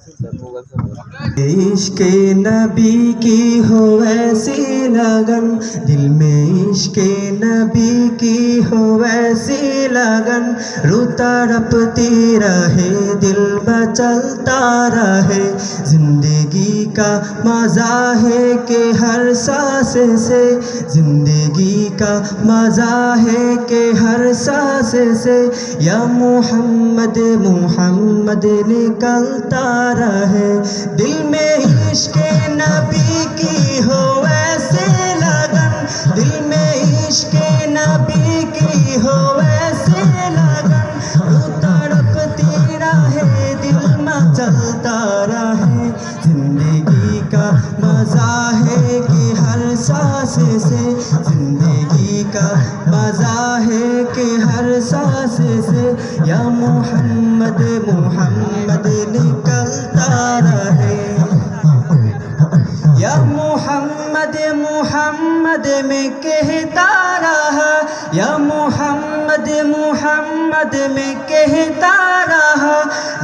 इश्क़ नबी की हो ऐसी लगन, दिल में इश्क़ नबी की हो ऐसी लगन, रोता रपती रहे दिल मचलता रहे। जिंदगी का मज़ा है कि हर सांस से, जिंदगी का मज़ा है कि हर सांस से, या मोहम्मद मोहम्मद निकलता रहे। दिल में इश्क़ नबी की हो ऐसे लगन, दिल में इश्क़ नबी की हो ऐसे लगन, रोता रपती रहे दिल मचलता रहे। जिंदगी का मज़ा है कि हर सांस से, जिंदगी का मज़ा है कि हर सांस से, या मोहम्मद मोहम्मद निकलता रहे। या मोहम्मद मोहम्मद में कहता रहा, या मोहम्मद मोहम्मद में कहता रहा।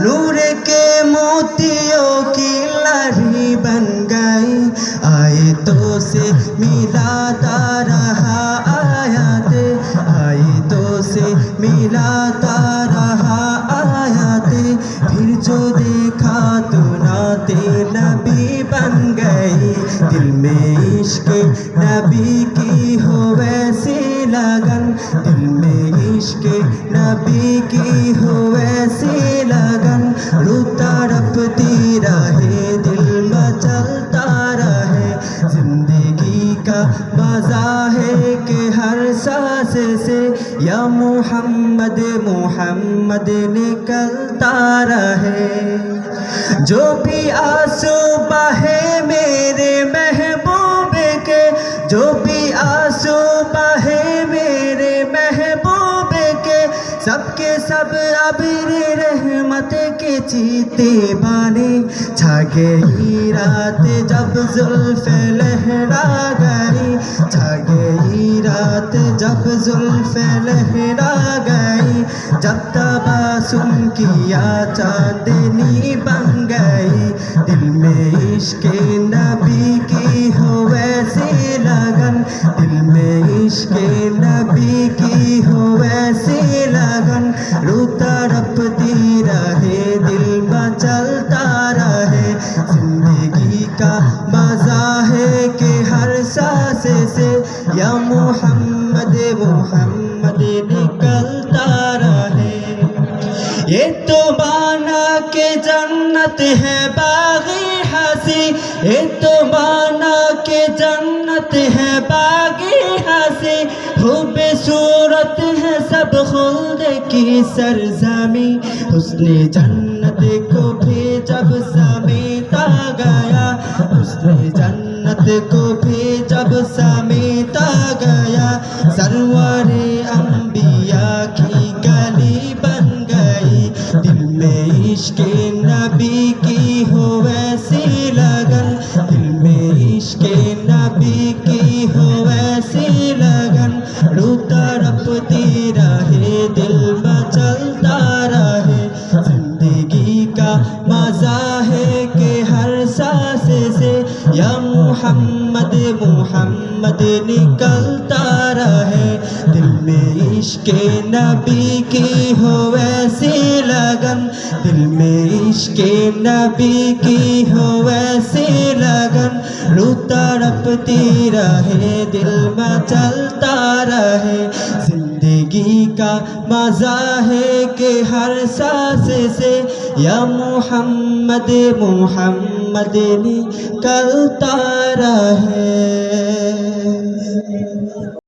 नूर के मोतियों की लड़ी बन गई, आयतों से मिलाता रहा आयाते, आयतों से मिलाता रहा आयाते। फिर जो देखा तो नाते नबी बन गई। दिल में इश्क़ नबी की हो वैसी लगन, दिल में इश्क़ नबी की हो वैसी लगन, रोता रपती रहे दिल मचलता रहे। जिंदगी का मज़ा है कि हर सांस से, या मोहम्मद मोहम्मद निकलता रहे। जो भी आंसू बहे मेरे महबूब के, जो भी आंसू बहे मेरे महबूब के, सबके सब अबीर रहमत के चीते बाने। छा गई रात जब जुल्फ़ लहरा गई, छा गई रात जब जुल्फ़ लहरा गई, जब तबासुम किया चांदनी बन गई। दिल में इश्क़ नबी की हो वैसी लगन, दिल में इश्क़ नबी की हो वैसी लगन, रोता रपती रहे दिल मचलता रहे। जिंदगी का मज़ा है कि हर सांस से, या मोहम्मद मोहम्मद निकलता रहे। ये तो माना के जन्नत है बाग़ी हंसी, ये तो माना के जन्नत है बाग़ी हंसी, खूबे सूरत है सब खुल्द की सरज़मी। हुस्ने जन्नत को भी जब समेटा गया, हुस्ने जन्नत को भी जब समेटा गया, सरवरे अंबिया की गली बन गई। दिल में इश्क़ नबी की हो वैसी लगन, दिल में इश्क़ नबी की हो वैसी लगन, रोता रपती रहे दिल मचलता रहे। जिंदगी का मज़ा है कि हर सांस से, या मोहम्मद मोहम्मद निकलता रहे। दिल में इश्क़ नबी की हो वैसी लगन, दिल में इश्क़ नबी की हो वैसी लगन, रोता रपती रहे दिल मचलता रहे। जिंदगी का मज़ा है कि हर सांस से, या मोहम्मद मोहम्मद निकलता रहे।